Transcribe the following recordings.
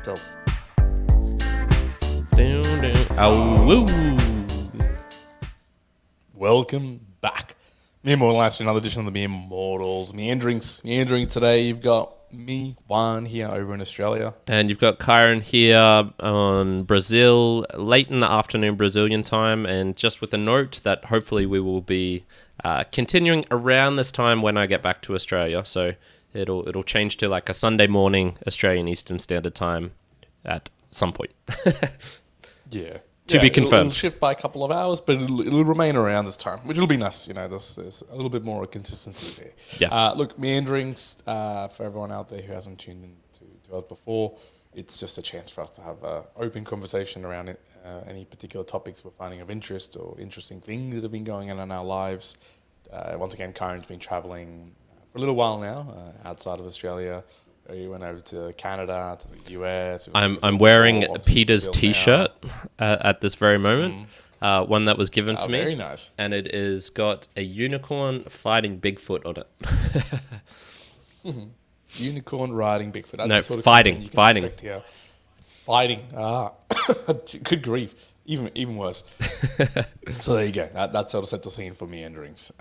Go. Oh, woo. Welcome back. Me Immortals to another edition of the Me Immortals. Meanderings today. You've got me, Juan, here over in Australia. And you've got Kyrin here on Brazil, late in the afternoon Brazilian time, and just with a note that hopefully we will be continuing around this time when I get back to Australia. So it'll change to like a Sunday morning Australian Eastern Standard Time at some point. Yeah. To be confirmed. It'll shift by a couple of hours, but it'll remain around this time, which will be nice. You know, there's a little bit more consistency there. Yeah. Look, Meanderings, for everyone out there who hasn't tuned in to us before, it's just a chance for us to have an open conversation around it, any particular topics we're finding of interest or interesting things that have been going on in our lives. Once again, Kyrin's been traveling for a little while now outside of Australia. He went over to Canada, to the US. I'm wearing Peter's T-shirt at this very moment, one that was given to me. Very nice. And it is got a unicorn fighting Bigfoot on it. Unicorn riding Bigfoot. That's No, the sort of fighting. thing you can expect here. Fighting. Good grief. Even worse. So there you go. That sort of set the scene for Meanderings.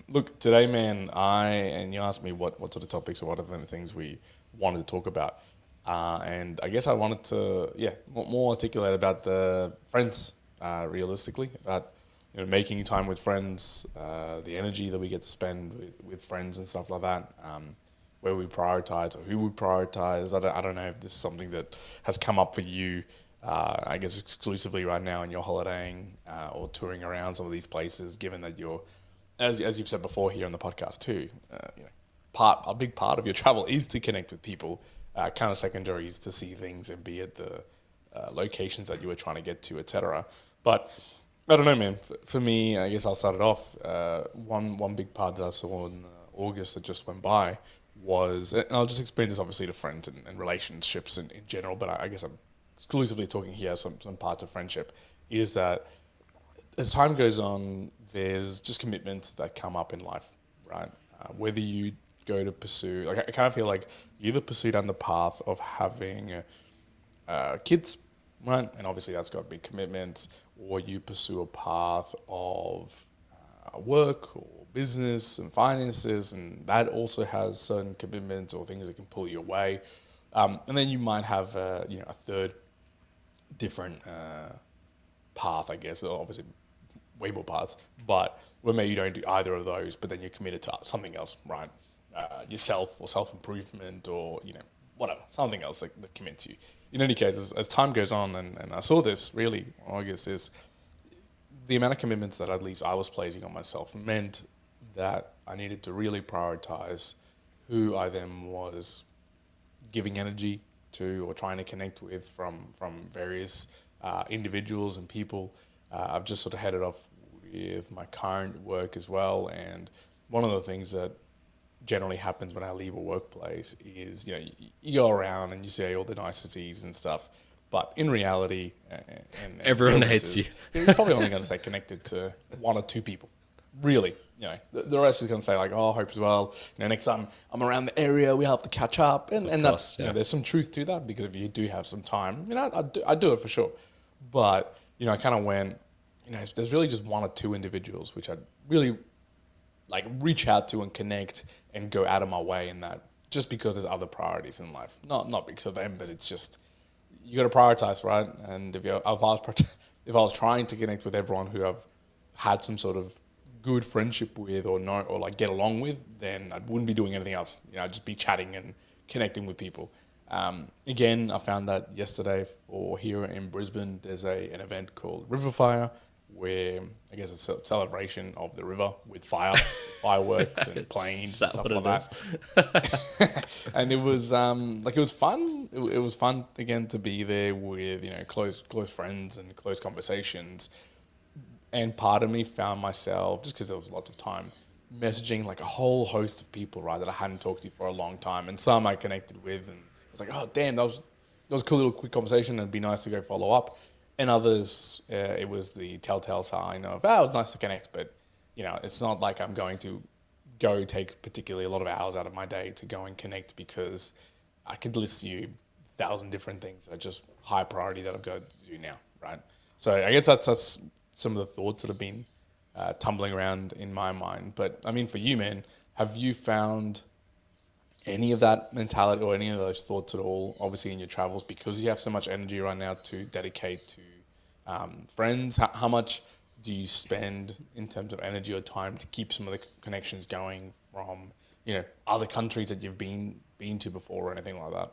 Look, today, man, and you asked me what sort of topics or what are the things we wanted to talk about. And I guess I wanted to, more articulate about the friends, realistically, about making time with friends, the energy that we get to spend with friends and stuff like that, where we prioritize or who we prioritize. I don't know if this is something that has come up for you, I guess exclusively right now in your holidaying or touring around some of these places, given that you're, as you've said before here on the podcast too, a big part of your travel is to connect with people. Kind of secondary is to see things and be at the locations that you were trying to get to, etc. But I don't know, man. For me, I guess I'll start it off. One big part that I saw in August that just went by was, and I'll just explain this obviously to friends and relationships in general, but I guess I'm exclusively talking here some parts of friendship, is that as time goes on, there's just commitments that come up in life, right? Whether you go to pursue, like I kind of feel like you either pursue down the path of having kids, right? And obviously that's got big commitments, or you pursue a path of work or business and finances, and that also has certain commitments or things that can pull you away. And then you might have a third different path, I guess, obviously way more paths, but where maybe you don't do either of those, but then you're committed to something else, right? Yourself or self-improvement or, whatever, something else that commits you. In any case, as time goes on, and I saw this really, I guess, is the amount of commitments that at least I was placing on myself meant that I needed to really prioritize who I then was giving energy to or trying to connect with from various individuals and people. I've just sort of headed off with my current work as well, and one of the things that generally happens when I leave a workplace is, you go around and you say all the niceties and stuff, but in reality, and Everyone hates you. You're probably only going to stay connected to one or two people, really. The rest is going to say like, oh, hope as well. Next time I'm around the area, we have to catch up, and that's there's some truth to that, because if you do have some time, I do it for sure. But I kind of went, there's really just one or two individuals which I really like reach out to and connect and go out of my way in that, just because there's other priorities in life, not because of them, but it's just you got to prioritize, right? And if I was trying to connect with everyone who I've had some sort of good friendship with or like get along with, then I wouldn't be doing anything else. I'd just be chatting and connecting with people. Again, I found that yesterday here in Brisbane, there's an event called River Fire, where I guess it's a celebration of the river with fireworks and planes and stuff like that. And it was it was fun. It was fun again to be there with close friends and close conversations. And part of me found myself, just because there was lots of time, messaging like a whole host of people, right, that I hadn't talked to for a long time, and some I connected with, and I was like, oh damn, that was a cool little quick conversation. It'd be nice to go follow up. And others, it was the telltale sign of, it was nice to connect, but it's not like I'm going to go take particularly a lot of hours out of my day to go and connect, because I could list you 1,000 different things that are just high priority that I've got to do now, right? So I guess that's some of the thoughts that have been tumbling around in my mind. But I mean, for you, man, have you found any of that mentality or any of those thoughts at all, obviously in your travels, because you have so much energy right now to dedicate to friends? How much do you spend in terms of energy or time to keep some of the connections going from, other countries that you've been to before or anything like that?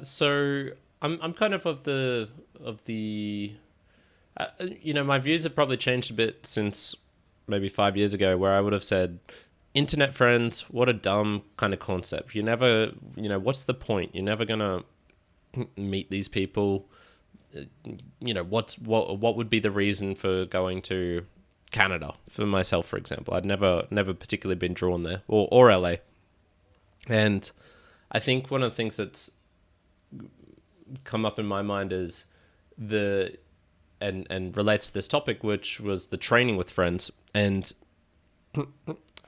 So I'm kind of my views have probably changed a bit since maybe 5 years ago, where I would have said, internet friends, what a dumb kind of concept. You never, what's the point? You're never gonna meet these people. What would be the reason for going to Canada for myself, for example? I'd never particularly been drawn there, or LA. And I think one of the things that's come up in my mind is and relates to this topic, which was the training with friends. And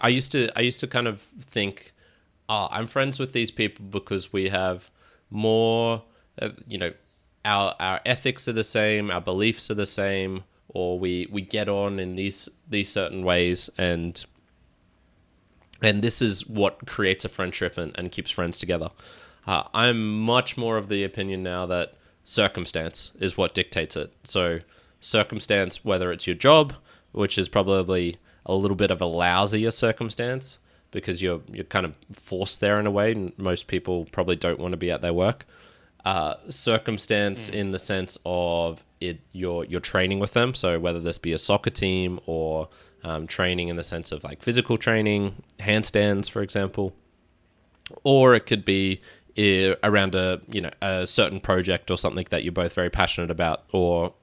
I used to kind of think, I'm friends with these people because we have more, our ethics are the same, our beliefs are the same, or we get on in these certain ways, and this is what creates a friendship and keeps friends together. I'm much more of the opinion now that circumstance is what dictates it. So circumstance, whether it's your job, which is probably a little bit of a lousier circumstance because you're kind of forced there in a way, and most people probably don't want to be at their work. Circumstance in the sense of you're training with them, so whether this be a soccer team or training in the sense of like physical training, handstands, for example, or it could be around a certain project or something that you're both very passionate about, or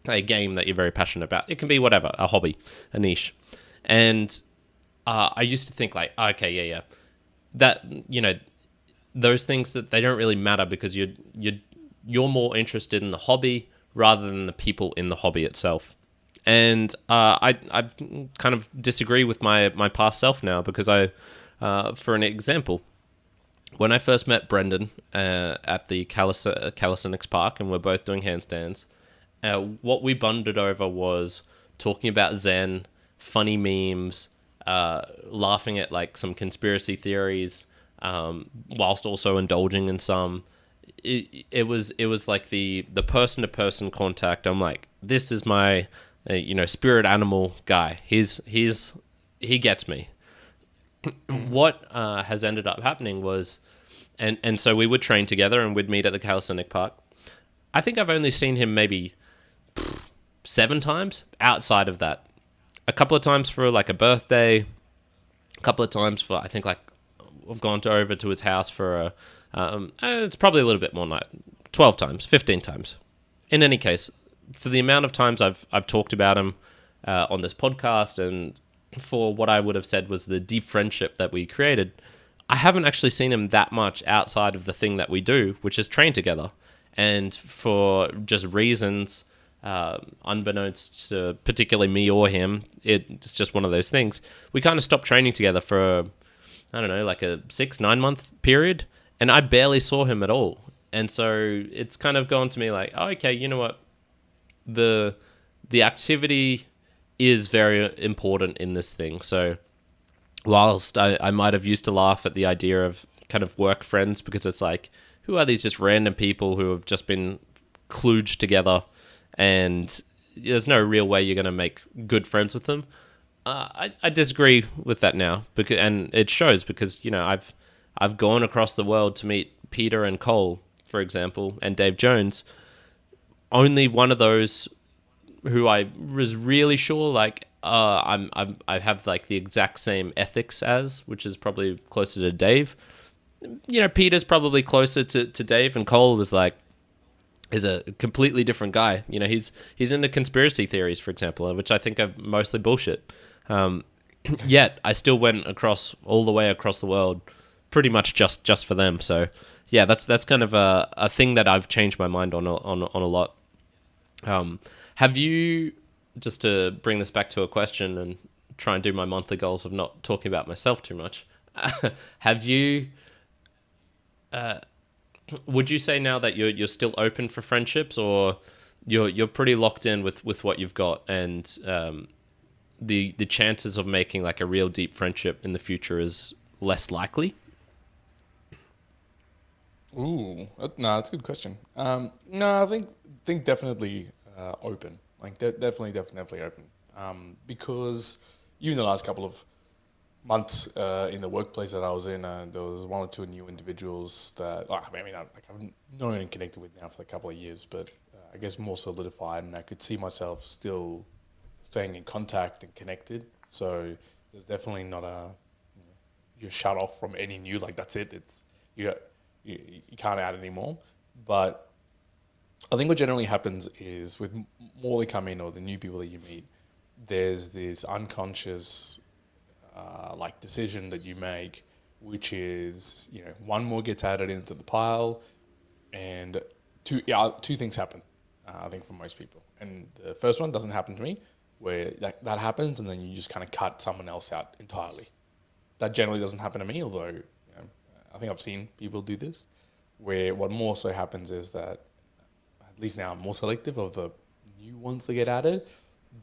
a game that you're very passionate about. It can be whatever, a hobby, a niche. And I used to think like, okay, yeah, that, those things, that they don't really matter because you're more interested in the hobby rather than the people in the hobby itself. And I kind of disagree with my past self now, because for an example, when I first met Brendan at the calisthenics park, and we're both doing handstands, what we bonded over was talking about Zen, funny memes, laughing at like some conspiracy theories, whilst also indulging in some. It was like the person to person contact. I'm like, this is my spirit animal guy. He gets me. What has ended up happening was, and so we would train together and we'd meet at the calisthenic park. I think I've only seen him maybe 7 times outside of that. A couple of times for like a birthday, a couple of times for, I think, like, I've gone over to his house for it's probably a little bit more, like 12 times, 15 times. In any case, for the amount of times I've talked about him on this podcast, and for what I would have said was the deep friendship that we created, I haven't actually seen him that much outside of the thing that we do, which is train together. And for just reasons unbeknownst to particularly me or him, it's just one of those things. We kind of stopped training together for, I don't know, like a 6-9 month period, and I barely saw him at all. And so it's kind of gone to me like, oh, okay, you know what? The activity is very important in this thing. So whilst I might have used to laugh at the idea of kind of work friends, because it's like, who are these just random people who have just been kludged together, and there's no real way you're going to make good friends with them. I disagree with that now, and it shows because I've gone across the world to meet Peter and Cole, for example, and Dave Jones. Only one of those who I was really sure like I have like the exact same ethics as, which is probably closer to Dave. Peter's probably closer to Dave, and Cole was like, is a completely different guy. He's into conspiracy theories, for example, which I think are mostly bullshit. Yet I still went all the way across the world, pretty much just for them. So yeah, that's kind of a thing that I've changed my mind on a lot. Have you, just to bring this back to a question and try and do my monthly goals of not talking about myself too much, have you Would you say now that you're still open for friendships, or you're pretty locked in with what you've got, and the chances of making like a real deep friendship in the future is less likely? Ooh, no, that's a good question. No, I think definitely open. Like definitely open. Because even the last couple of months in the workplace that I was in, there was one or two new individuals that I've known and connected with now for a couple of years, but I guess more solidified, and I could see myself still staying in contact and connected. So there's definitely not you're shut off from any new, like that's it. It's you got, you can't add anymore. But I think what generally happens is with more they come in or the new people that you meet, there's this unconscious like decision that you make, which is one more gets added into the pile, and two things happen. I think for most people, and the first one doesn't happen to me, where that happens, and then you just kind of cut someone else out entirely. That generally doesn't happen to me, although I think I've seen people do this, where what more so happens is that, at least now I'm more selective of the new ones that get added,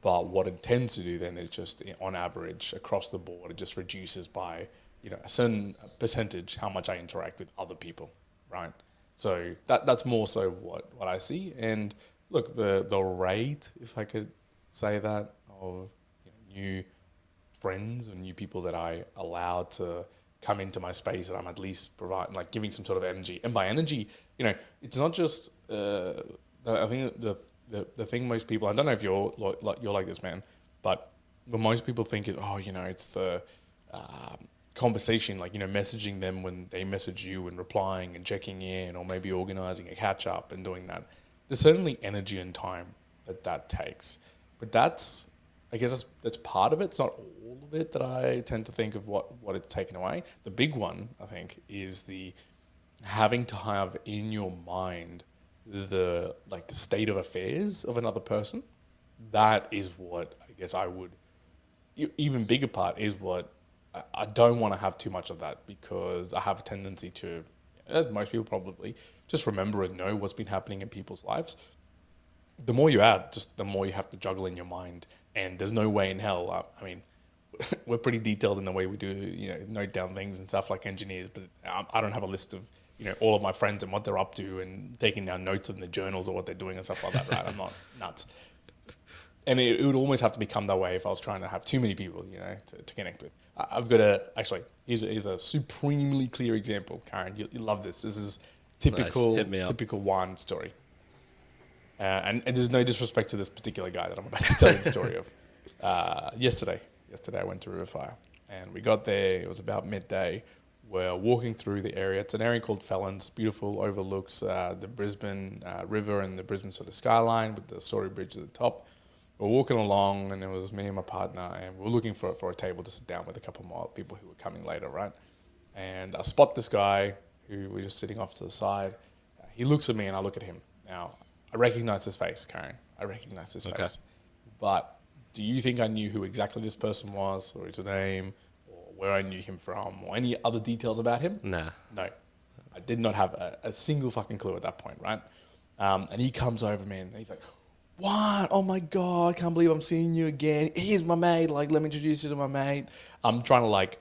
but what it tends to do then is just on average across the board, it just reduces by a certain percentage how much I interact with other people, right? So that's more so what I see. And look, the rate, if I could say that, of new friends or new people that I allow to come into my space, and I'm at least providing, like, giving some sort of energy. And by energy, it's not just. I think the thing most people, I don't know if you're like this, man, but what most people think is, it's the conversation, like messaging them when they message you and replying and checking in, or maybe organizing a catch up and doing that. There's certainly energy and time that takes, but I guess that's part of it. It's not all of it that I tend to think of what it's taken away. The big one, I think, is the having to have in your mind the state of affairs of another person. That is what I guess I would, even bigger part is what I don't want to have too much of that, because I have a tendency to, most people probably, just remember and know what's been happening in people's lives. The more you add, just the more you have to juggle in your mind. And there's no way in hell, we're pretty detailed in the way we do, note down things and stuff like engineers, but I don't have a list of, all of my friends and what they're up to and taking down notes in the journals or what they're doing and stuff like that, right? I'm not nuts. And it would almost have to become that way if I was trying to have too many people, to connect with. I've got here's a supremely clear example, Kyrin. You love this. This is typical, Nice. Hit me up. typical Juan story. And there's no disrespect to this particular guy that I'm about to tell you the story of. Yesterday I went to Riverfire, and we got there. It was about midday. We're walking through the area. It's an area called Felons. Beautiful, overlooks the Brisbane River and the Brisbane sort of skyline with the Story Bridge at the top. We're walking along, and it was me and my partner, and we're looking for a table to sit down with a couple more people who were coming later, right? And I spot this guy who was just sitting off to the side. He looks at me, and I look at him. Now, I recognize his face, Kyrin. I recognize his face. But do you think I knew who exactly this person was, or his name, or where I knew him from, or any other details about him? Nah. No. I did not have a single fucking clue at that point, right? And he comes over, man, and he's like, "What? Oh my God, I can't believe I'm seeing you again. Here's my mate. Like, let me introduce you to my mate." I'm trying to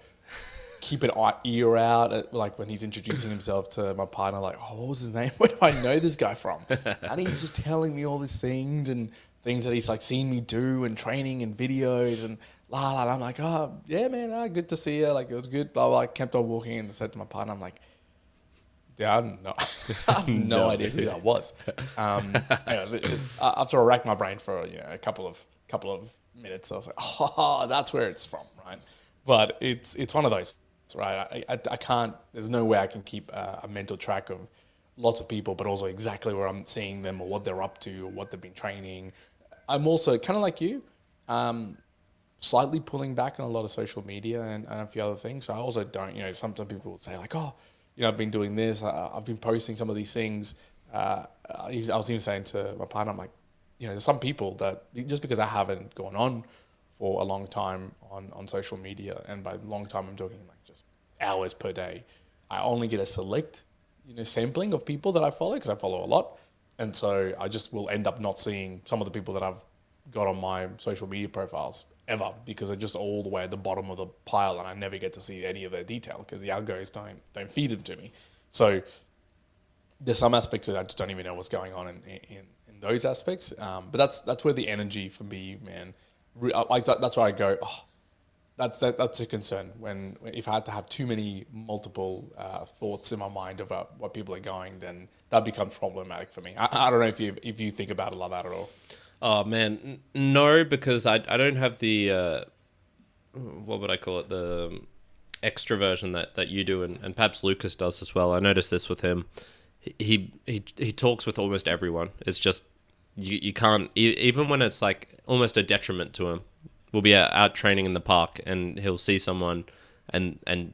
keep an ear out, when he's introducing himself to my partner, "Oh, what was his name? Where do I know this guy from?" And he's just telling me all these things and things that he's seen me do and training and videos and la la. And I'm like, "Oh yeah, man, good to see you. It was good." Blah blah. I kept on walking and said to my partner, I'm like, "Yeah, I have no idea who that was." Anyways, after I racked my brain for a couple of minutes, I was like, "Oh, that's where it's from, right?" But it's one of those, right? I can't. There's no way I can keep a mental track of lots of people, but also exactly where I'm seeing them or what they're up to or what they've been training. I'm also kind of like you, slightly pulling back on a lot of social media and a few other things. So I also don't. Some people will say "Oh, I've been doing this. I've been posting some of these things." I was even saying to my partner, I'm like, there's some people that just because I haven't gone on for a long time on social media, and by long time I'm talking just hours per day, I only get a select sampling of people that I follow, because I follow a lot. And so I just will end up not seeing some of the people that I've got on my social media profiles ever, because they're just all the way at the bottom of the pile and I never get to see any of their detail because the algos don't feed them to me. So there's some aspects that I just don't even know what's going on in those aspects. But that's where the energy for me, man, like that's where I go, oh, that's a concern if I had to have too many multiple thoughts in my mind about what people are going, then that becomes problematic for me. I don't know if you think about it like that at all. Oh man, no, because I don't have the what would I call it, the extroversion that you do, and perhaps Lucas does as well. I noticed this with him. He talks with almost everyone. It's just you can't, even when it's like almost a detriment to him. We'll be out training in the park and he'll see someone and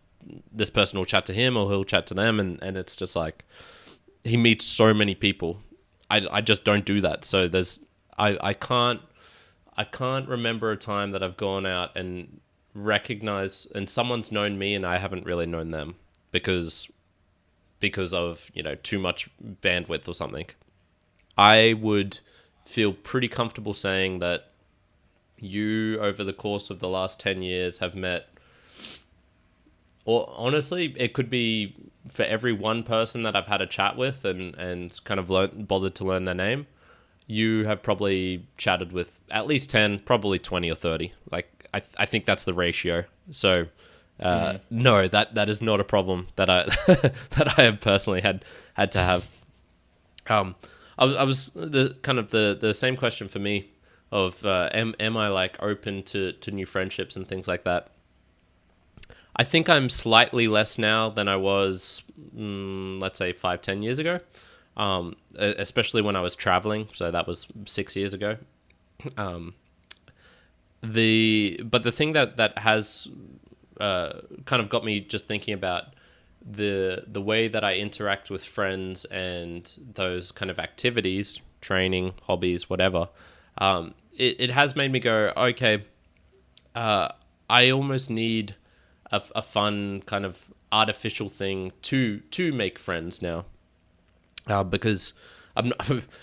this person will chat to him or he'll chat to them, and it's just like he meets so many people. I just don't do that. So I can't remember a time that I've gone out and recognized and someone's known me and I haven't really known them because of too much bandwidth or something. I would feel pretty comfortable saying that you, over the course of the last 10 years, have met, or honestly, it could be for every one person that I've had a chat with and kind of bothered to learn their name, you have probably chatted with at least 10, probably 20 or 30. Like, I think that's the ratio. So, no, that is not a problem that I that I have personally had to have. I was the same question for me of am I like open to new friendships and things like that. I think I'm slightly less now than I was, let's say 5-10 years ago, especially when I was traveling. So that was 6 years ago. But the thing that has kind of got me just thinking about the way that I interact with friends and those kind of activities, training, hobbies, whatever. It has made me go, okay, I almost need a fun kind of artificial thing to make friends now, because I'm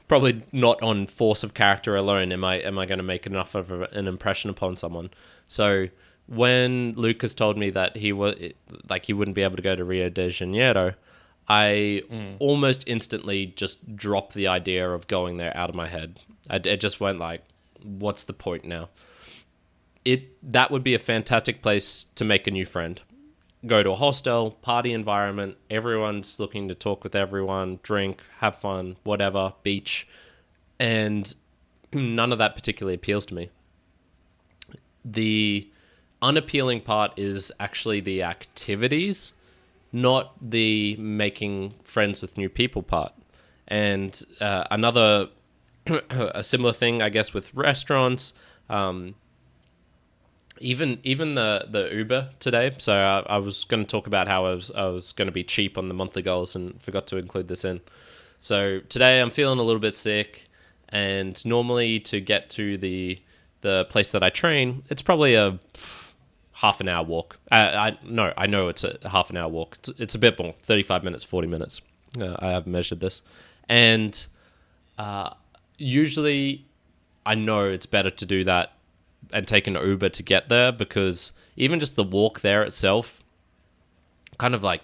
probably not on force of character alone. Am I going to make enough of an impression upon someone? So when Lucas told me that he wouldn't be able to go to Rio de Janeiro, I almost instantly just dropped the idea of going there out of my head. It just went like, what's the point now? That would be a fantastic place to make a new friend. Go to a hostel, party environment, everyone's looking to talk with everyone, drink, have fun, whatever, beach. And none of that particularly appeals to me. The unappealing part is actually the activities, not the making friends with new people part. And another a similar thing, I guess, with restaurants, even the Uber today. So I was going to talk about how I was going to be cheap on the monthly goals and forgot to include this in. So today I'm feeling a little bit sick, and normally to get to the place that I train, it's probably a half an hour walk. I know it's a half an hour walk. It's a bit more, 35 minutes, 40 minutes. I have measured this. And usually I know it's better to do that and take an Uber to get there, because even just the walk there itself kind of like,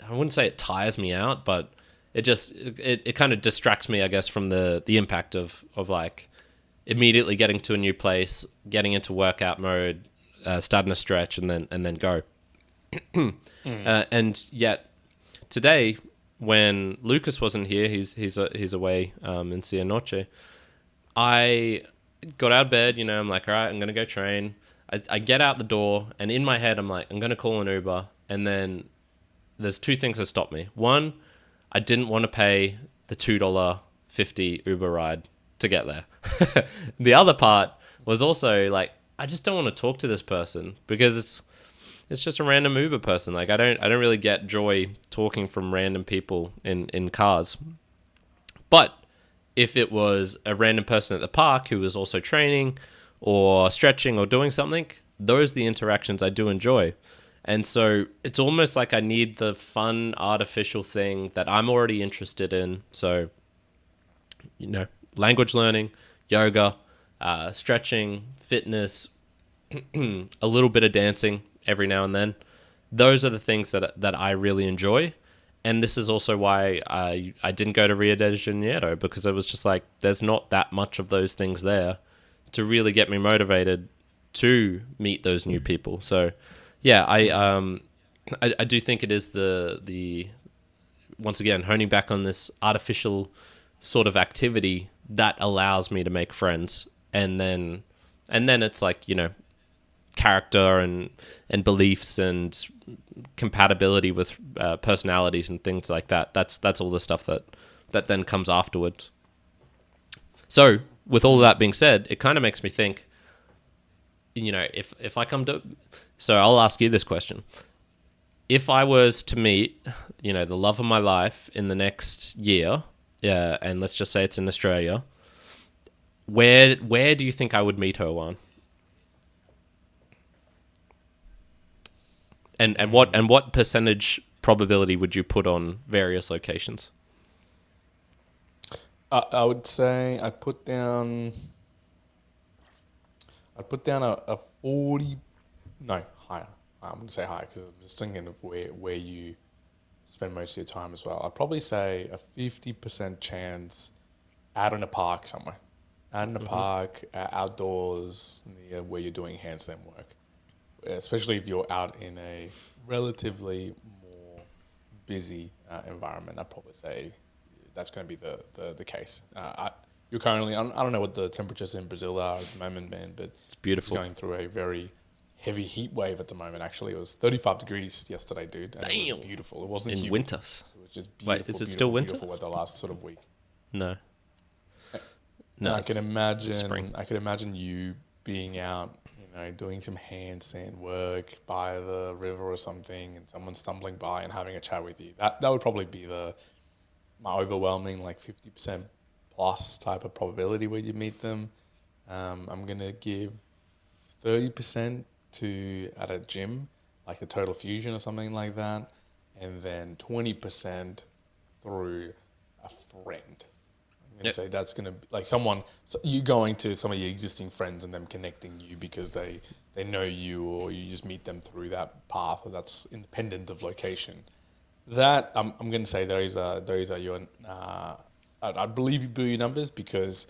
I wouldn't say it tires me out, but it kind of distracts me, I guess, from the impact of like immediately getting to a new place, getting into workout mode, starting a stretch, and then go. And yet today, when Lucas wasn't here, he's away in Sia Noche, I got out of bed, I'm like, all right, I'm going to go train. I get out the door, and in my head, I'm like, I'm going to call an Uber. And then there's two things that stop me. One, I didn't want to pay the $2.50 Uber ride to get there. The other part was also like, I just don't want to talk to this person because it's just a random Uber person. Like I don't really get joy talking from random people in cars. But if it was a random person at the park who was also training or stretching or doing something, those are the interactions I do enjoy. And so it's almost like I need the fun artificial thing that I'm already interested in. So, language learning, yoga, stretching, fitness, a little bit of dancing every now and then. Those are the things that I really enjoy. And this is also why I didn't go to Rio de Janeiro, because it was just like, there's not that much of those things there to really get me motivated to meet those new people. So yeah, I do think it is the once again, honing back on this artificial sort of activity that allows me to make friends. And then it's like, character and beliefs and compatibility with personalities and things like that. That's all the stuff that then comes afterward. So with all of that being said, it kind of makes me think, if I come to, so I'll ask you this question. If I was to meet, the love of my life in the next year, and let's just say it's in Australia, where do you think I would meet her, Juan? And what percentage probability would you put on various locations? I would say I'd put down a 40. No, higher. I'm going to say higher because I'm just thinking of where you spend most of your time as well. I'd probably say a 50% chance out in a park somewhere. Out in a park, outdoors, near where you're doing handstand work. Especially if you're out in a relatively more busy environment, I'd probably say that's going to be the case. You're currently, I don't know what the temperatures in Brazil are at the moment, man, but it's beautiful. It's going through a very heavy heat wave at the moment. Actually, it was 35 degrees yesterday, dude. And Damn. It was beautiful. It wasn't in humid. winters. It was just beautiful. Wait, is it still winter? Beautiful weather last sort of week. No. I can imagine you being out, doing some handstand work by the river or something, and someone stumbling by and having a chat with you. That would probably be my overwhelming 50% plus type of probability where you meet them. I'm gonna give 30% at a gym, like the Total Fusion or something like that, and then 20% through a friend. I'm going to say that's going to be someone, so you going to some of your existing friends and them connecting you because they know you, or you just meet them through that path that's independent of location. That I'm going to say those are your, I believe you blew your numbers because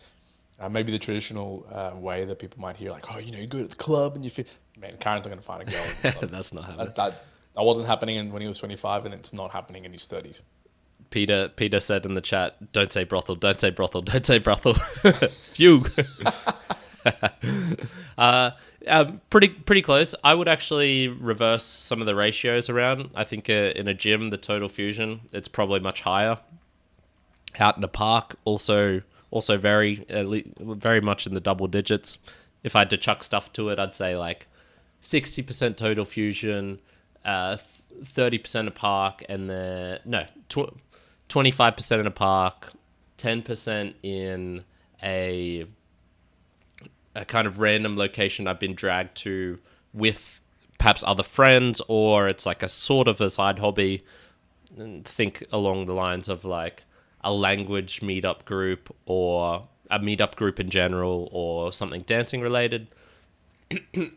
maybe the traditional way that people might hear you go to the club and you feel, man, Kyrin's not going to find a girl in the club. That's not happening. That wasn't happening when he was 25, and it's not happening in his 30s. Peter said in the chat, don't say brothel, don't say brothel, don't say brothel. Phew. Pretty close. I would actually reverse some of the ratios around. I think in a gym, the Total Fusion, it's probably much higher. Out in a park, also very much in the double digits. If I had to chuck stuff to it, I'd say 60% Total Fusion, 30% a park, and then 25% in a park, 10% in a kind of random location I've been dragged to with perhaps other friends, or it's a sort of a side hobby. Think along the lines of a language meetup group, or a meetup group in general, or something dancing related.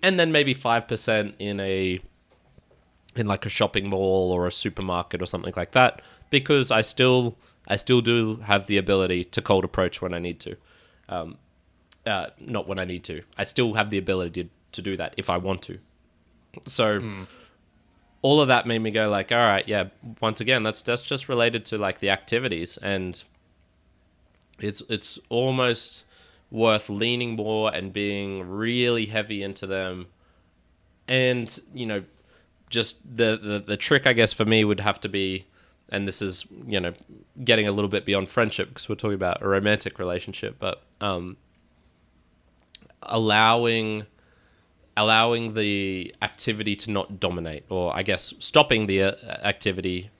And then maybe 5% in a shopping mall or a supermarket or something like that, because I still do have the ability to cold approach when I need to. Not when I need to. I still have the ability to do that if I want to. So all of that made me go all right, yeah, once again, that's just related to the activities, and it's almost worth leaning more and being really heavy into them. And, just the trick, I guess, for me would have to be, and this is, getting a little bit beyond friendship because we're talking about a romantic relationship, but allowing the activity to not dominate, or I guess stopping the activity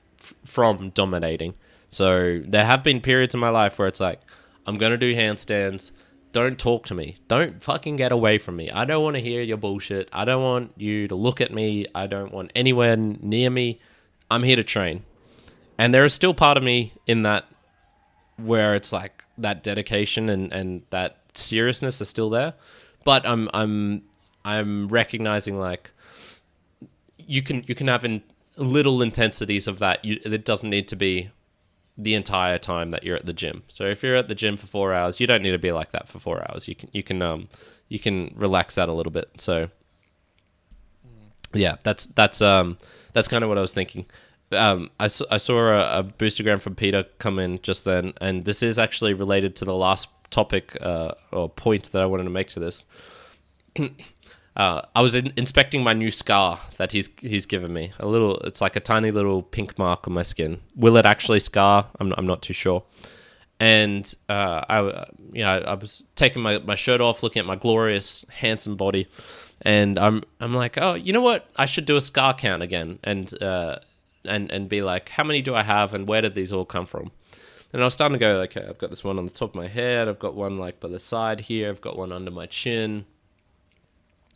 from dominating. So there have been periods in my life where it's I'm going to do handstands, don't talk to me. Don't fucking get away from me. I don't want to hear your bullshit. I don't want you to look at me. I don't want anywhere near me. I'm here to train. And there is still part of me in that where it's like that dedication and that seriousness is still there. But I'm recognizing like you can have little intensities of that. It doesn't need to be the entire time that you're at the gym. So if you're at the gym for 4 hours, you don't need to be like that for 4 hours. You can relax that a little bit. So yeah, that's kind of what I was thinking. I saw a Boostagram from Peter come in just then, and this is actually related to the last topic or point that I wanted to make to this. I was inspecting my new scar that he's given me. It's like a tiny little pink mark on my skin. Will it actually scar? I'm not too sure. And I was taking my shirt off, looking at my glorious, handsome body, and I'm like, oh, you know what? I should do a scar count again, and be like, how many do I have, and where did these all come from? And I was starting to go, okay, I've got this one on the top of my head, I've got one like by the side here, I've got one under my chin,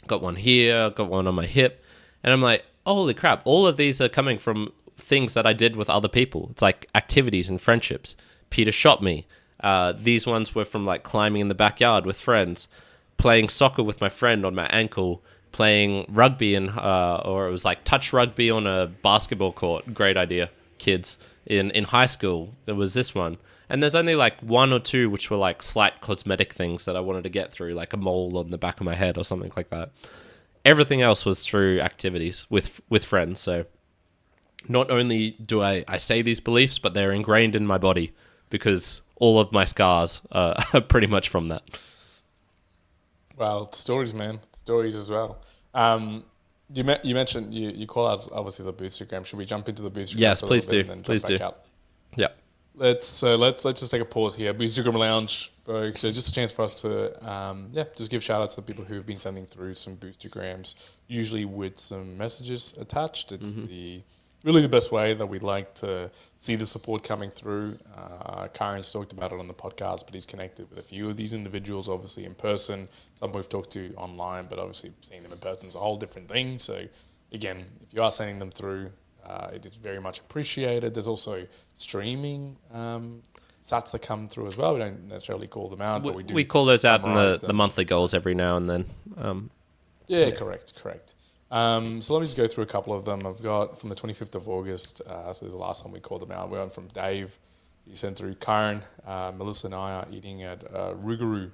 got one here, got one on my hip, and I'm like, holy crap, all of these are coming from things that I did with other people. It's like activities and friendships. Peter shot me. These ones were from like climbing in the backyard with friends, playing soccer with my friend on my ankle, playing rugby or it was like touch rugby on a basketball court. Great idea, kids. In high school, there was this one. And there's only like one or two which were like slight cosmetic things that I wanted to get through, like a mole on the back of my head or something like that. Everything else was through activities with friends. So not only do I say these beliefs, but they're ingrained in my body because all of my scars are pretty much from that. Well, stories, man. Stories as well. You mentioned you call out obviously the Boostagram. Should we jump into the Boostagram? Yes, please do. Please do. Yeah. Let's just take a pause here. Boostagram Lounge, folks. So just a chance for us to just give shout outs to the people who have been sending through some Boostagrams, usually with some messages attached. It's really the best way that we'd like to see the support coming through. Kyrin's talked about it on the podcast, but he's connected with a few of these individuals, obviously in person. Some we've talked to online, but obviously seeing them in person is a whole different thing. So again, if you are sending them through, it is very much appreciated. There's also streaming sats that come through as well. We don't necessarily call them out, but we do. We call those out in the monthly goals every now and then. Correct. So let me just go through a couple of them. I've got from the 25th of August, so this is the last time we called them out. We went from Dave. He sent through Kyrin. Melissa and I are eating at Rougarou. I'm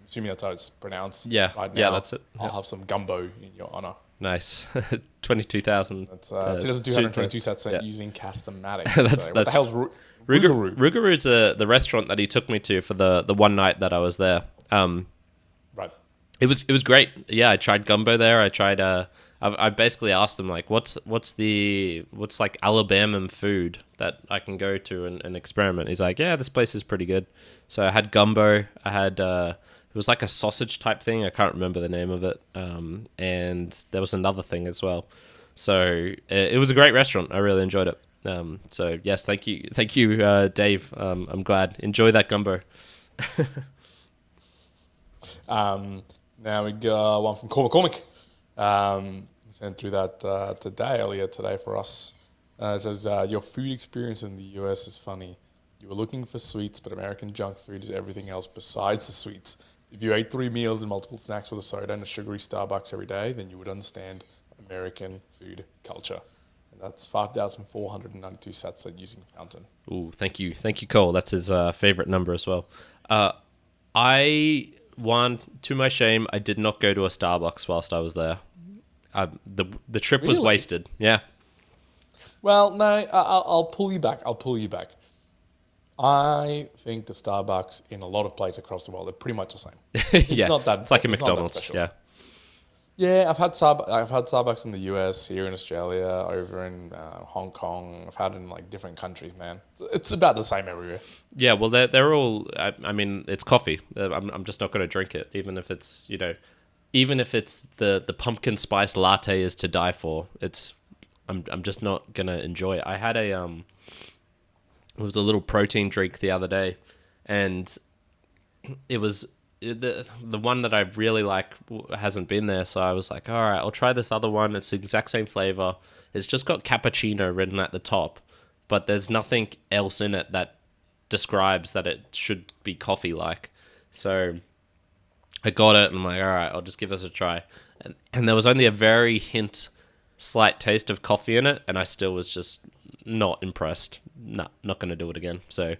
assuming that's how it's pronounced. Yeah, right now. Yeah, that's it. I'll have some gumbo in your honor. Nice. 22,000. That's 2,222 sats sent using Castomatic. What the hell's Rougarou? Rougarou's the restaurant that he took me to for the one night that I was there. Right. It was great. Yeah, I tried gumbo there. I tried. I basically asked them like, what's like Alabama food that I can go to and experiment. He's like, yeah, this place is pretty good. So I had gumbo. I had it was like a sausage type thing. I can't remember the name of it. And there was another thing as well. So it was a great restaurant. I really enjoyed it. So yes, thank you, Dave. I'm glad. Enjoy that gumbo. Now we got one from McCormick. Sent through that earlier today for us. It says, your food experience in the US is funny. You were looking for sweets, but American junk food is everything else besides the sweets. If you ate 3 meals and multiple snacks with a soda and a sugary Starbucks every day, then you would understand American food culture. And that's 5,492 sats at using Fountain. Ooh, thank you, Cole. That's his favorite number as well. To my shame, I did not go to a Starbucks whilst I was there. The trip was wasted. Yeah. Well, no, I'll pull you back. I think the Starbucks in a lot of places across the world are pretty much the same. It's not that. It's like a McDonald's. Yeah. Yeah, I've had Starbucks in the US, here in Australia, over in Hong Kong. I've had it in like different countries, man. It's about the same everywhere. Yeah, well, they're all. I mean, it's coffee. I'm just not going to drink it, even if it's the pumpkin spice latte is to die for. I'm just not going to enjoy it. I had it was a little protein drink the other day, and it was the one that I really like hasn't been there, so I was like, all right, I'll try this other one. It's the exact same flavor. It's just got cappuccino written at the top, but there's nothing else in it that describes that it should be coffee-like. So I got it, and I'm like, all right, I'll just give this a try. And there was only a very slight taste of coffee in it, and I still was just not impressed. Nah, not going to do it again. So,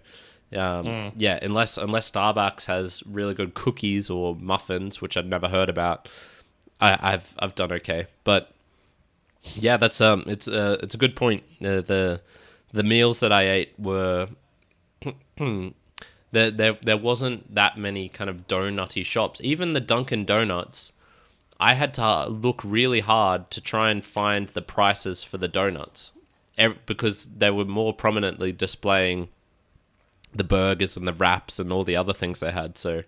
yeah, unless Starbucks has really good cookies or muffins, which I'd never heard about, I've done okay. But yeah, that's it's a good point. The meals that I ate were there wasn't that many kind of donutty shops. Even the Dunkin' Donuts, I had to look really hard to try and find the prices for the donuts, because they were more prominently displaying the burgers and the wraps and all the other things they had. So,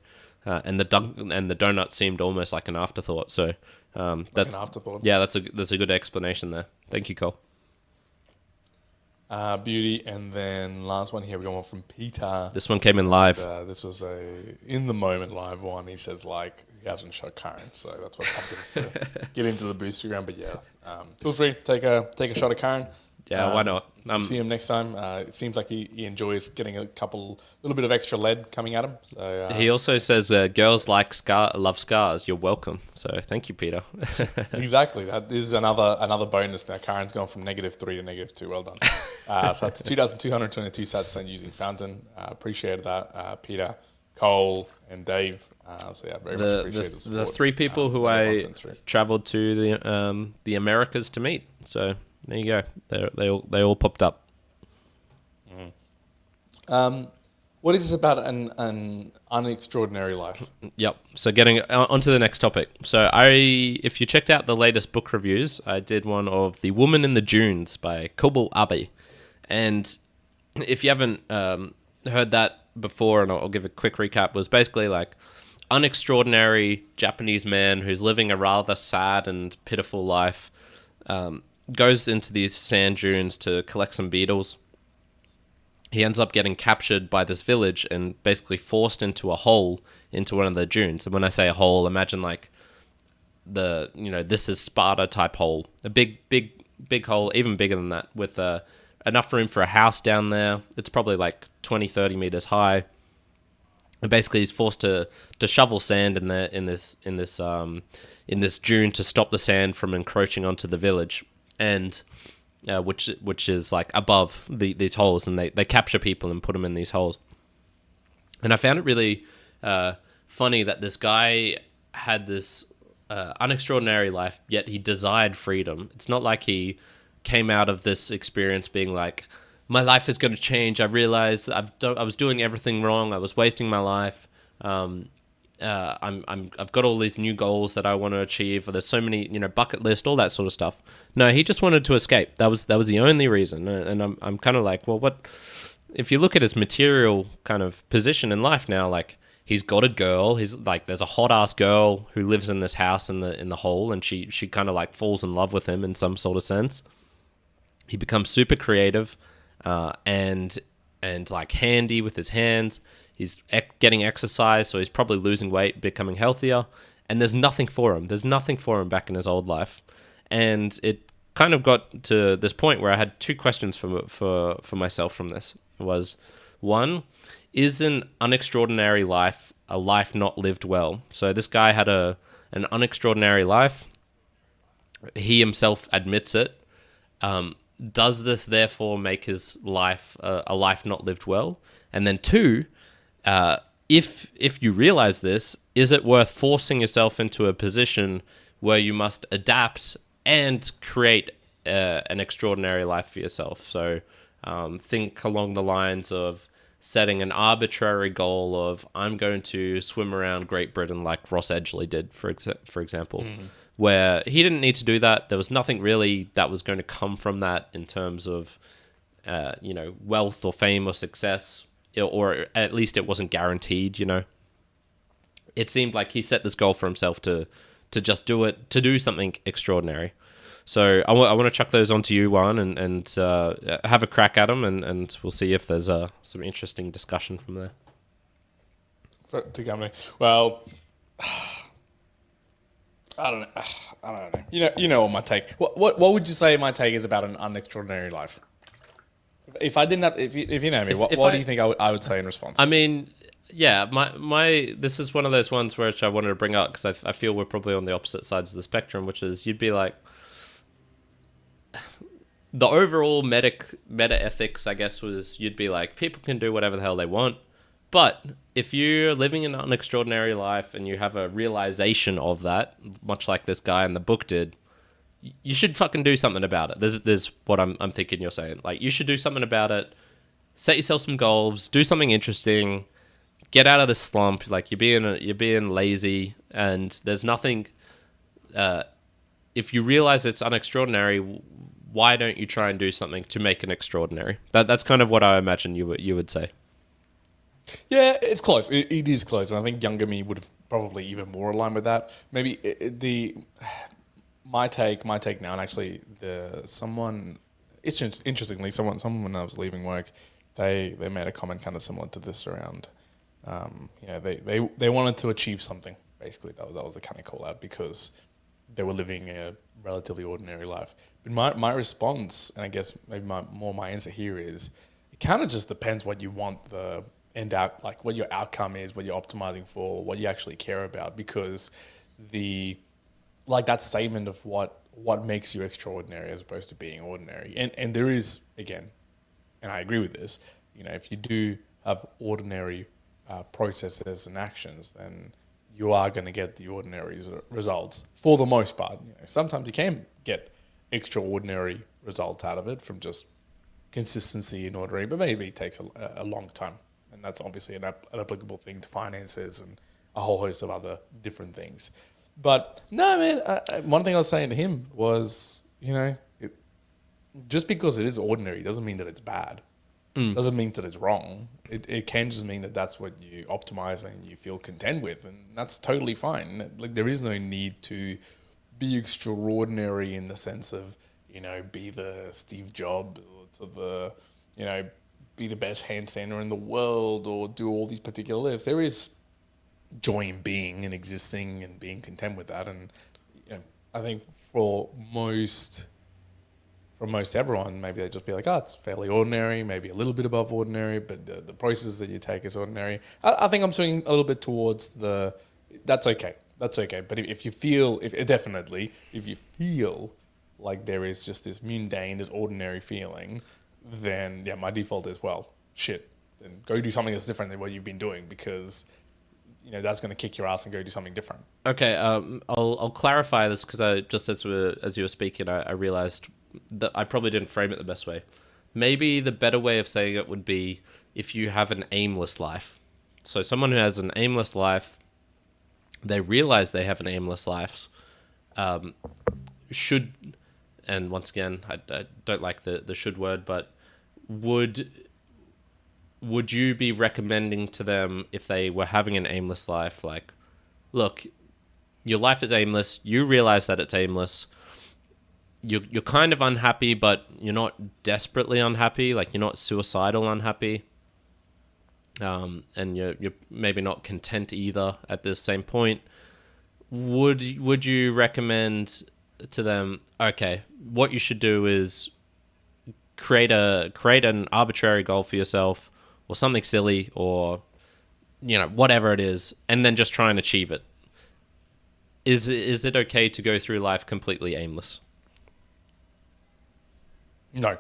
and the donut seemed almost like an afterthought. So, that's like an afterthought. Yeah, that's a good explanation there. Thank you, Cole. Beauty, and then last one here we got one from Peter. This one came in live. This was a in the moment live one. He says like he hasn't shot Kyrin, so that's what prompted us to get into the Boostagram. But yeah, feel free take a shot of Kyrin. Yeah, why not? See him next time. It seems like he enjoys getting a little bit of extra lead coming at him. So he also says girls love scars. You're welcome. So thank you, Peter. Exactly. That is another bonus. Now Kyrin's gone from -3 to -2. Well done. So that's 2,222 sats sent using Fountain. Appreciated that, Peter, Cole, and Dave. So yeah, very much appreciate the support. The three people who I traveled to the Americas to meet. So there you go. They all popped up. What is this about an unextraordinary life? Yep. So getting onto the next topic. So if you checked out the latest book reviews, I did one of The Woman in the Dunes by Kobo Abe. And if you haven't heard that before, and I'll give a quick recap, was basically like unextraordinary Japanese man who's living a rather sad and pitiful life, goes into these sand dunes to collect some beetles. He ends up getting captured by this village and basically forced into a hole into one of the dunes. And when I say a hole, imagine like This Is Sparta type hole. A big hole, even bigger than that, with enough room for a house down there. It's probably like 20, 30 meters high. And basically he's forced to shovel sand in this dune to stop the sand from encroaching onto the village. And which is like above these holes, and they capture people and put them in these holes. And I found it really funny that this guy had this unextraordinary life, yet he desired freedom. It's not like he came out of this experience being like, my life is going to change. I realized I was doing everything wrong. I was wasting my life. I've got all these new goals that I want to achieve. There's so many, bucket list, all that sort of stuff. No, he just wanted to escape. That was the only reason. And I'm kind of like, well, what if you look at his material kind of position in life now? Like, he's got a girl. He's like, there's a hot ass girl who lives in this house in the hole, and she kind of like falls in love with him in some sort of sense. He becomes super creative, and like handy with his hands. He's getting exercise, so he's probably losing weight, becoming healthier. And there's nothing for him. There's nothing for him back in his old life. And it kind of got to this point where I had two questions for myself from this. It was, one, is an unextraordinary life a life not lived well? So this guy had an unextraordinary life. He himself admits it. Does this therefore make his life a life not lived well? And then two, if you realize this, is it worth forcing yourself into a position where you must adapt and create an extraordinary life for yourself? So think along the lines of setting an arbitrary goal of, I'm going to swim around Great Britain like Ross Edgley did, for example, where he didn't need to do that. There was nothing really that was going to come from that in terms of wealth or fame or success. Or at least it wasn't guaranteed, It seemed like he set this goal for himself to just do it, to do something extraordinary. So I want to chuck those onto you, Juan, and have a crack at them, and we'll see if there's some interesting discussion from there. to company. Well, I don't know. I don't know. You know what my take. What would you say my take is about an unextraordinary life? If I didn't have, if you know me, what do you think I would say in response? I mean, yeah, my this is one of those ones which I wanted to bring up because I feel we're probably on the opposite sides of the spectrum, which is you'd be like, the overall meta ethics, I guess, was you'd be like, people can do whatever the hell they want. But if you're living an unextraordinary life and you have a realization of that, much like this guy in the book did, you should fucking do something about it. There's what I'm thinking you're saying. Like, you should do something about it. Set yourself some goals. Do something interesting. Get out of this slump. Like, you're being lazy, and there's nothing. If you realize it's unextraordinary, why don't you try and do something to make it extraordinary? That's kind of what I imagine you would say. Yeah, it's close. It is close, and I think younger me would have probably even more aligned with that. Maybe my take now, and actually interestingly, someone when I was leaving work, they made a comment kind of similar to this around, they wanted to achieve something. Basically, that was the kind of call out because they were living a relatively ordinary life. But my response, and I guess maybe my answer here is, it kind of just depends what you want the end out, like what your outcome is, what you're optimizing for, what you actually care about. Because that statement of what makes you extraordinary as opposed to being ordinary, and there is, again, and I agree with this, if you do have ordinary processes and actions, then you are going to get the ordinary results for the most part. Sometimes you can get extraordinary results out of it from just consistency and ordinary, but maybe it takes a long time. And that's obviously an applicable thing to finances and a whole host of other different things. But no, man, one thing I was saying to him was, just because it is ordinary doesn't mean that it's bad. Doesn't mean that it's wrong. It can just mean that that's what you optimize and you feel content with, and that's totally fine. Like, there is no need to be extraordinary in the sense of, be the Steve Jobs or be the best handstander in the world or do all these particular lifts. There is joy in being and existing and being content with that. And I think for most everyone, maybe they just be like, it's fairly ordinary, maybe a little bit above ordinary, but the process that you take is ordinary. I think I'm swinging a little bit towards that's okay. But if you feel like there is just this mundane, this ordinary feeling, then yeah, my default is, well, shit, then go do something that's different than what you've been doing, because that's going to kick your ass, and go do something different. Okay, I'll clarify this, because I just as you were speaking, I realized that I probably didn't frame it the best way. Maybe the better way of saying it would be if you have an aimless life. So someone who has an aimless life, they realize they have an aimless life, should, and once again, I don't like the should word, but would you be recommending to them, if they were having an aimless life, like, look, your life is aimless, you realize that it's aimless, you're kind of unhappy, but you're not desperately unhappy, like you're not suicidal unhappy, and you're maybe not content either at the same point, would you recommend to them, okay, what you should do is create an arbitrary goal for yourself, or something silly, or whatever it is, and then just try and achieve it? Is it okay to go through life completely aimless? No,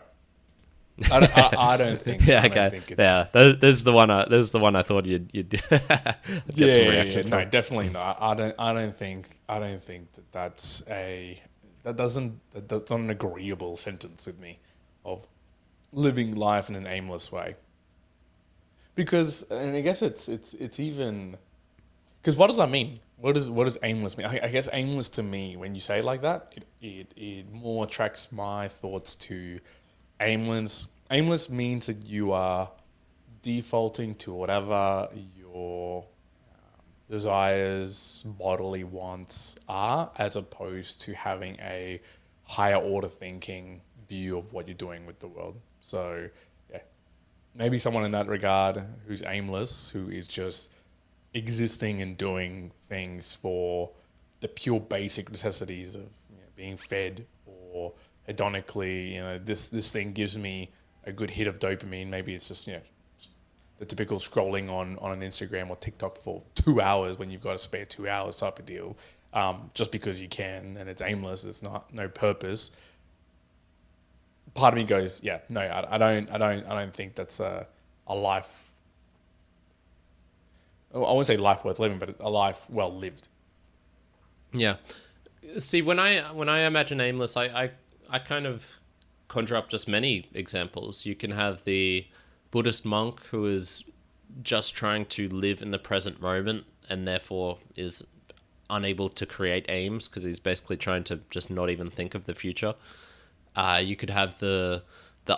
I don't think. Yeah, okay. There's the one I thought you'd get some reaction. No, definitely not. I don't think that's an agreeable sentence with me, of living life in an aimless way. Because, and I guess it's even, because what does that mean? What does aimless mean? I guess aimless to me, when you say it like that, it more attracts my thoughts to aimless. Aimless means that you are defaulting to whatever your desires, bodily wants are, as opposed to having a higher order thinking view of what you're doing with the world. So yeah, maybe someone in that regard who's aimless, who is just existing and doing things for the pure basic necessities of being fed, or hedonically, this thing gives me a good hit of dopamine. Maybe it's just, the typical scrolling on an Instagram or TikTok for 2 hours when you've got to spare 2 hours type of deal, just because you can, and it's aimless. It's no purpose. Part of me goes, yeah, no, I don't think that's a life. I wouldn't say life worth living, but a life well lived. Yeah. See, when I imagine aimless, I kind of conjure up just many examples. You can have the Buddhist monk who is just trying to live in the present moment and therefore is unable to create aims because he's basically trying to just not even think of the future. You could have the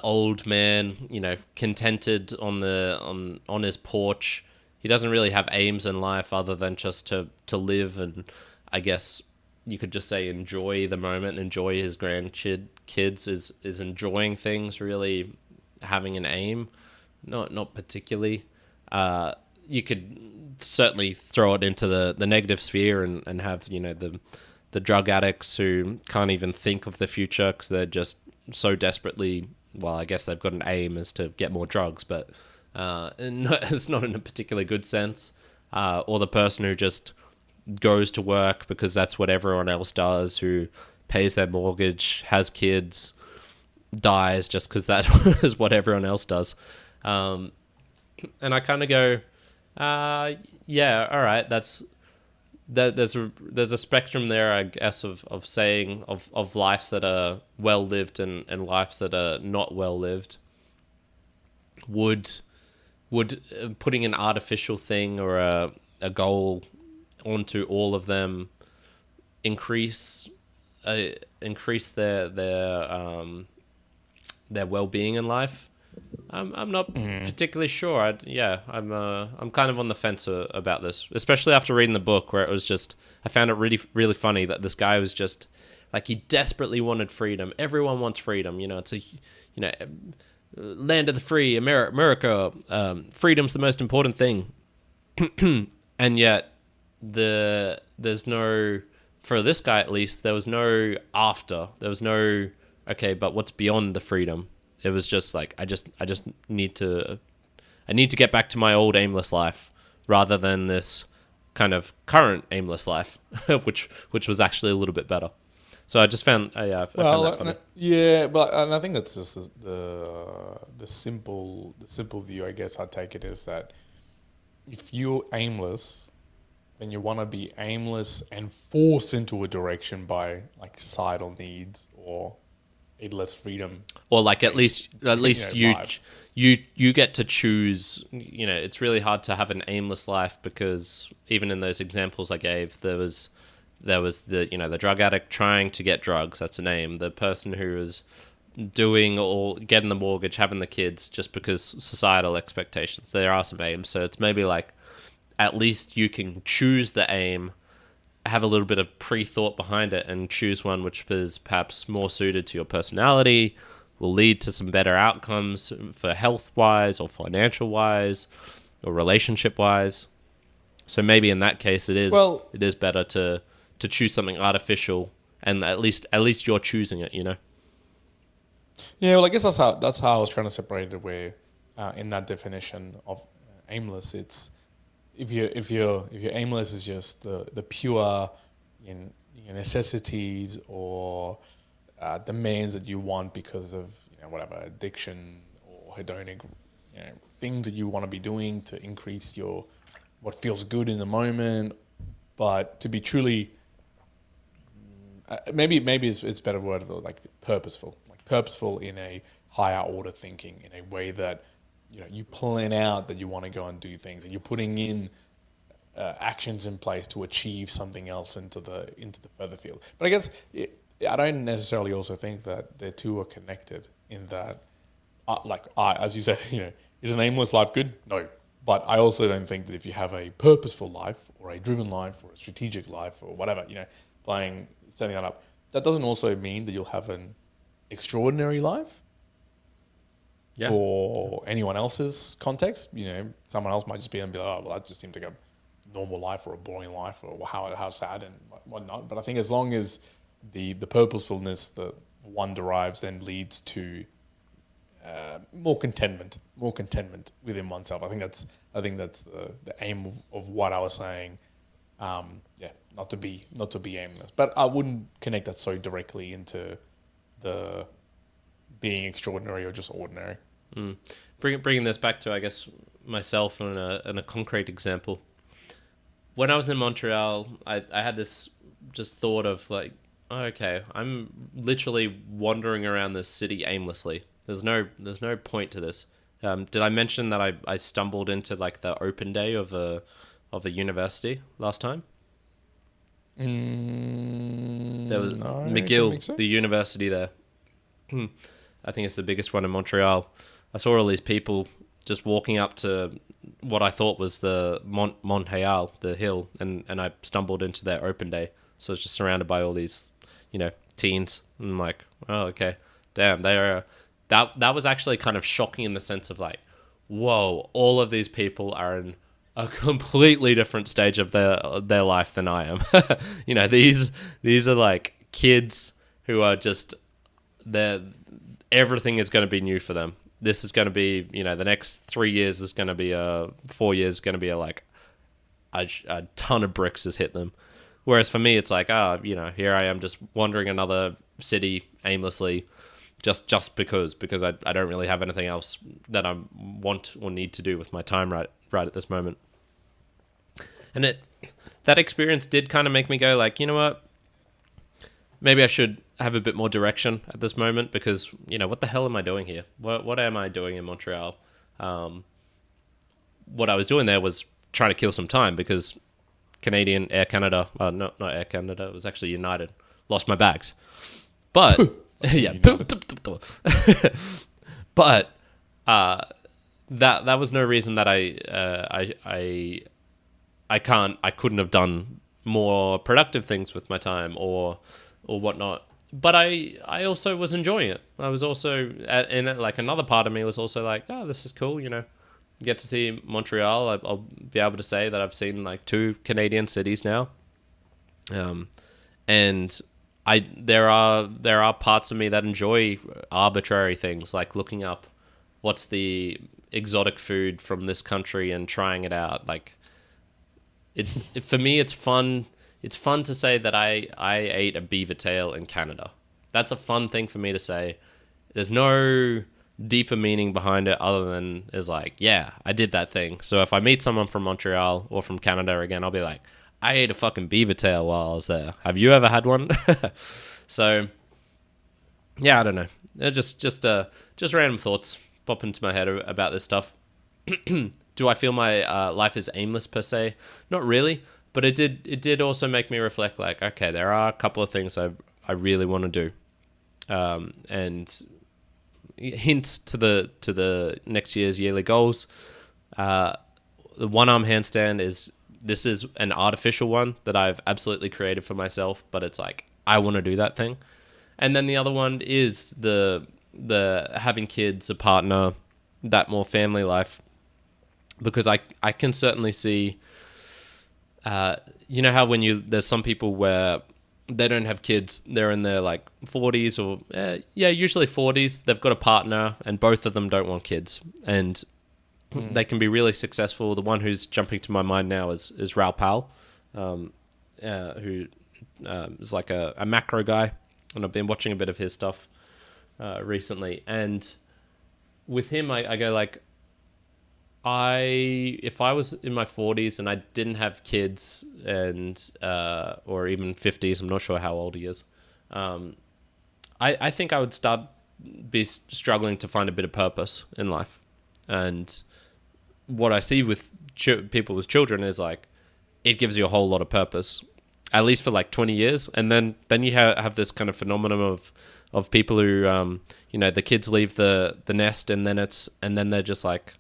old man, contented on his porch. He doesn't really have aims in life other than just to live, and I guess you could just say enjoy the moment, enjoy his kids is enjoying things, really having an aim, not particularly. You could certainly throw it into the negative sphere and have the drug addicts who can't even think of the future because they're just so desperately, well, I guess they've got an aim is to get more drugs, but it's not in a particularly good sense. Or the person who just goes to work because that's what everyone else does, who pays their mortgage, has kids, dies just because that is what everyone else does. And I kind of go, yeah, all right, there's a spectrum there, I guess, of saying of lives that are well lived and lives that are not well lived. Would putting an artificial thing or a goal onto all of them increase their well-being in life? I'm not particularly sure. I'm kind of on the fence about this, especially after reading the book, where it was just, I found it really, really funny that this guy was just like, he desperately wanted freedom. Everyone wants freedom. It's a, land of the free, America. Freedom's the most important thing. And yet there's no, for this guy at least, there was no after. There was no, okay, but what's beyond the freedom? It was just like, I just need to get back to my old aimless life rather than this kind of current aimless life, which was actually a little bit better. So I just found, I found that funny. Yeah, but and I think that's just the simple view, I guess I'd take it, is that if you're aimless, then you want to be aimless and forced into a direction by like societal needs or a less freedom, or like at least you get to choose. It's really hard to have an aimless life because even in those examples I gave, there was the drug addict trying to get drugs, that's an aim. The person who is doing or getting the mortgage, having the kids just because societal expectations. There are some aims, so it's maybe like at least you can choose the aim, have a little bit of pre-thought behind it, and choose one which is perhaps more suited to your personality, will lead to some better outcomes for health-wise or financial-wise or relationship-wise. So maybe in that case it is better to choose something artificial, and at least you're choosing it, Yeah, well, I guess that's how I was trying to separate it. Where in that definition of aimless, it's if you're aimless is just the pure necessities or demands that you want because of whatever addiction or hedonic things that you want to be doing to increase what feels good in the moment. But to be truly maybe it's better word of like purposeful in a higher order thinking, in a way that you plan out that you want to go and do things, and you're putting in actions in place to achieve something else into the further field. But I guess I don't necessarily also think that the two are connected in that, as you said, is an aimless life good? No. But I also don't think that if you have a purposeful life or a driven life or a strategic life or whatever, setting that up, that doesn't also mean that you'll have an extraordinary life. For anyone else's context, someone else might just be like, oh, well, that just seemed like a normal life or a boring life or how sad and whatnot. But I think as long as the purposefulness that one derives then leads to more contentment within oneself. I think that's the aim of what I was saying. Not to be aimless, but I wouldn't connect that so directly into the being extraordinary or just ordinary. Bringing this back to, I guess, myself and a concrete example. When I was in Montreal, I had this just thought of like, oh, okay, I'm literally wandering around this city aimlessly. There's no point to this. Did I mention that I stumbled into like the open day of a university last time? There was No, McGill, so. the university there. I think it's the biggest one in Montreal. I saw all these people just walking up to what I thought was the Montreal, the hill, and I stumbled into their open day. So I was just surrounded by all these, teens. And I'm like, oh, okay, damn, they are. That was actually kind of shocking in the sense of like, whoa, all of these people are in a completely different stage of their life than I am. These are like kids who are just everything is going to be new for them. This is going to be, the next 3 years is going to be 4 years is going to be a ton of bricks has hit them. Whereas for me, it's like, here I am just wandering another city aimlessly, just because I don't really have anything else that I want or need to do with my time right at this moment. And that experience did kind of make me go like, you know what? Maybe I should have a bit more direction at this moment because, what the hell am I doing here? What am I doing in Montreal? What I was doing there was trying to kill some time because Canadian Air Canada, not Air Canada, it was actually United, lost my bags. But, yeah, but that was no reason that I couldn't have done more productive things with my time or whatnot. But I also was enjoying it. I was also like another part of me was also like, oh, this is cool. Get to see Montreal. I'll be able to say that I've seen like 2 Canadian cities now. And there are parts of me that enjoy arbitrary things like looking up what's the exotic food from this country and trying it out. Like for me, it's fun. It's fun to say that I ate a beaver tail in Canada. That's a fun thing for me to say. There's no deeper meaning behind it other than is like, yeah, I did that thing. So if I meet someone from Montreal or from Canada again, I'll be like, I ate a fucking beaver tail while I was there. Have you ever had one? So, yeah, I don't know. Just random thoughts pop into my head about this stuff. Do I feel my life is aimless per se? Not really. But it did also make me reflect like, okay, there are a couple of things I really want to do. And hints to the next year's yearly goals. The one-arm handstand is an artificial one that I've absolutely created for myself, but it's like, I want to do that thing. And then the other one is the having kids, a partner, that more family life. Because I can certainly see... how when there's some people where they don't have kids, they're in their like 40s or usually 40s, they've got a partner and both of them don't want kids and they can be really successful. The one who's jumping to my mind now is Raul Pal, who is like a macro guy, and I've been watching a bit of his stuff recently, and with him I go like, if I was in my 40s and I didn't have kids and or even 50s, I'm not sure how old he is, I think I would be struggling to find a bit of purpose in life. And what I see with people with children is like, it gives you a whole lot of purpose, at least for like 20 years. And then you have this kind of phenomenon of people who, the kids leave the nest and then they're just like,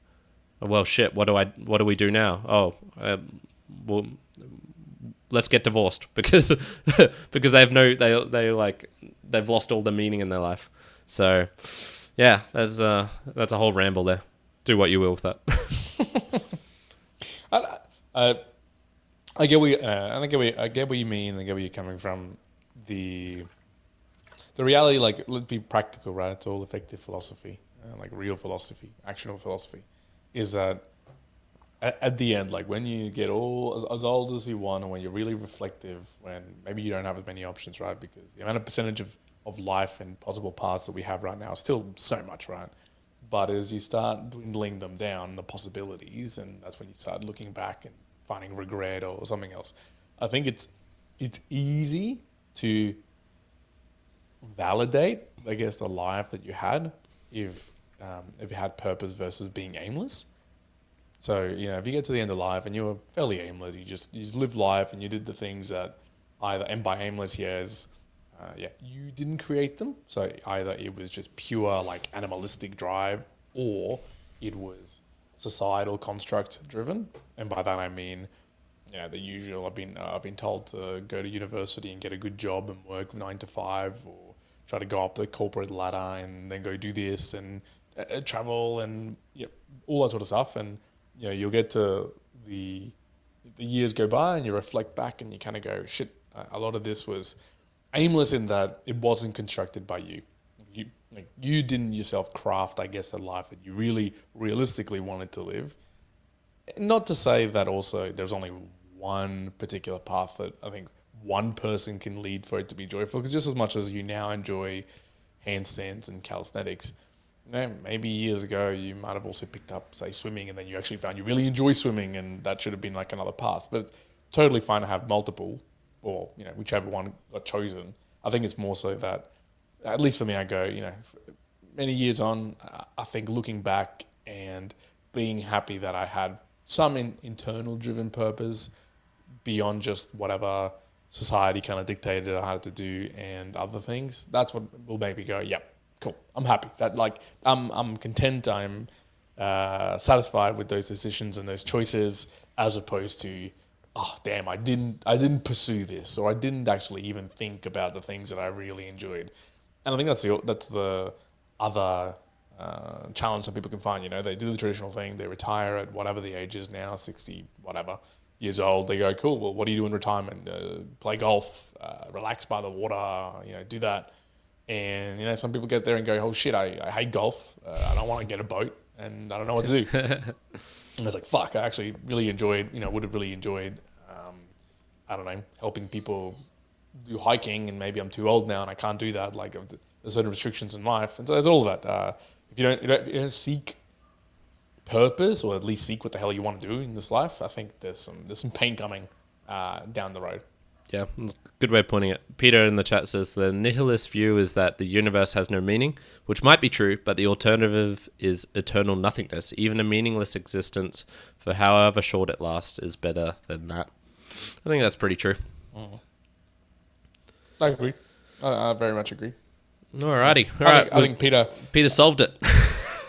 well, shit, what do we do now? Oh, well, let's get divorced because they've lost all the meaning in their life. So yeah, that's a whole ramble there. Do what you will with that. I get what I get what you mean. I get where you're coming from. The reality, like, let's be practical, right? It's all effective philosophy, like real philosophy, actionable philosophy, is that at the end, like when you get all as old as you want, and when you're really reflective, when maybe you don't have as many options, right? Because the amount of percentage of life and possible paths that we have right now is still so much, right? But as you start dwindling them down, the possibilities, and that's when you start looking back and finding regret or something else. I think it's easy to validate, I guess, the life that you had if you had purpose versus being aimless. So, if you get to the end of life and you were fairly aimless, you just lived life and you did the things that either, and by aimless here is, you didn't create them. So either it was just pure like animalistic drive, or it was societal construct driven. And by that I mean, the usual. I've been told to go to university and get a good job and work 9 to 5, or try to go up the corporate ladder and then go do this and travel and all that sort of stuff. And you'll get to the years go by and you reflect back and you kind of go, shit, a lot of this was aimless in that it wasn't constructed by you. You didn't yourself craft, I guess, a life that you really realistically wanted to live. Not to say that also there's only one particular path that I think one person can lead for it to be joyful, because just as much as you now enjoy handstands and calisthenics, maybe years ago you might have also picked up, say, swimming, and then you actually found you really enjoy swimming, and that should have been like another path. But it's totally fine to have multiple, or whichever one got chosen. I think it's more so that, at least for me, I go, many years on, I think looking back and being happy that I had some internal driven purpose beyond just whatever society kind of dictated I had to do and other things. That's what will make me go, yep, cool. I'm happy. That I'm content. I'm satisfied with those decisions and those choices, as opposed to, oh damn, I didn't pursue this, or I didn't actually even think about the things that I really enjoyed. And I think that's the other challenge that people can find. They do the traditional thing. They retire at whatever the age is now, 60 whatever years old. They go, cool. Well, what do you do in retirement? Play golf, relax by the water. Do that. And some people get there and go, oh shit, I hate golf. I don't want to get a boat, and I don't know what to do. And I was like, fuck, I actually really enjoyed, would have really enjoyed, I don't know, helping people do hiking, and maybe I'm too old now and I can't do that. Like, there's certain restrictions in life. And so there's all of that. If you don't seek purpose, or at least seek what the hell you want to do in this life, I think there's some pain coming down the road. Yeah, that's a good way of pointing it. Peter in the chat says the nihilist view is that the universe has no meaning, which might be true, but the alternative is eternal nothingness. Even a meaningless existence, for however short it lasts, is better than that. I think that's pretty true. I agree. I very much agree. Alrighty. I think Peter solved it.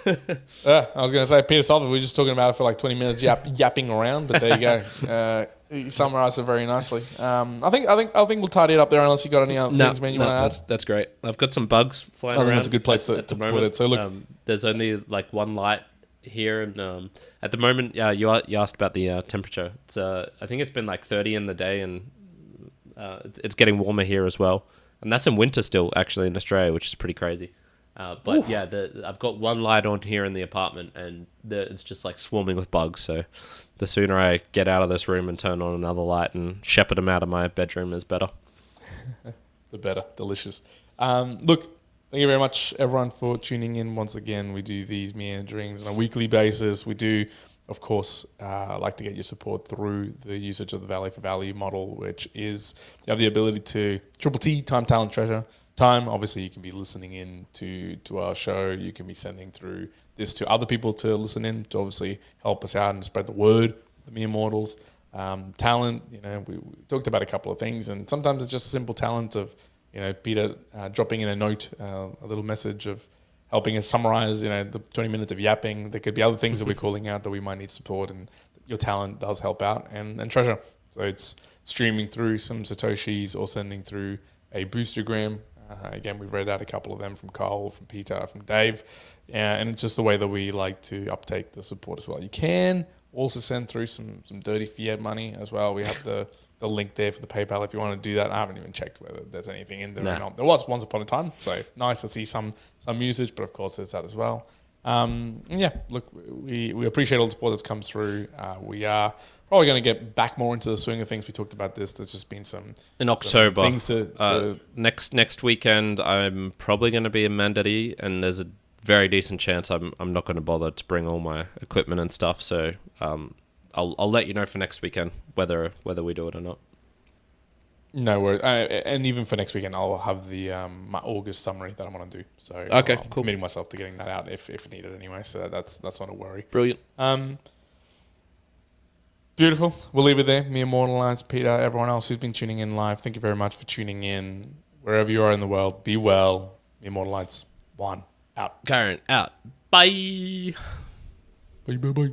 Yeah, I was going to say Peter solved it. We were just talking about it for like 20 minutes, yapping around. But there you go. You summarised it very nicely. I think we'll tidy it up there, unless you got any other things, man. You want to add? That's great. I've got some bugs flying around. That's a good place to put it. So look, there's only like one light here, and at the moment, you asked about the temperature. It's I think it's been like 30 in the day, and it's getting warmer here as well. And that's in winter still, actually, in Australia, which is pretty crazy. But oof. Yeah, I've got one light on here in the apartment, and it's just like swarming with bugs. So the sooner I get out of this room and turn on another light and shepherd them out of my bedroom is better. The better. Delicious. Look, thank you very much, everyone, for tuning in once again. We do these meanderings on a weekly basis. We do, of course, like to get your support through the usage of the value for value model, which is you have the ability to T, time, talent, treasure. Time, obviously, you can be listening in to our show. You can be sending through this to other people to listen in, to obviously help us out and spread the word, the mere mortals. Talent, we talked about a couple of things, and sometimes it's just a simple talent of, Peter dropping in a note, a little message of helping us summarize, the 20 minutes of yapping. There could be other things that we're calling out that we might need support, and your talent does help out, and treasure. So it's streaming through some Satoshis or sending through a Boostagram. Again, we've read out a couple of them from Cole, from Peter, from Dave, and it's just the way that we like to uptake the support as well. You can also send through some dirty fiat money as well. We have the link there for the PayPal if you want to do that. I haven't even checked whether there's anything in there or not. There was once upon a time, so nice to see some usage, but of course there's that as well. Yeah, look, we appreciate all the support that's come through. We are probably going to get back more into the swing of things. We talked about this. There's just been some in October things to next weekend. I'm probably going to be in Mandalay, and there's a very decent chance I'm not going to bother to bring all my equipment and stuff. So I'll let you know for next weekend whether we do it or not. No worries. And even for next weekend, I'll have the my August summary that I'm going to do. So okay, I'm cool. committing myself to getting that out if needed anyway. So that's not a worry. Brilliant. Beautiful. We'll leave it there. Me, Immortalized, Peter, everyone else who's been tuning in live. Thank you very much for tuning in. Wherever you are in the world, be well. Immortalized Juan out. Kyrin out. Bye. Bye.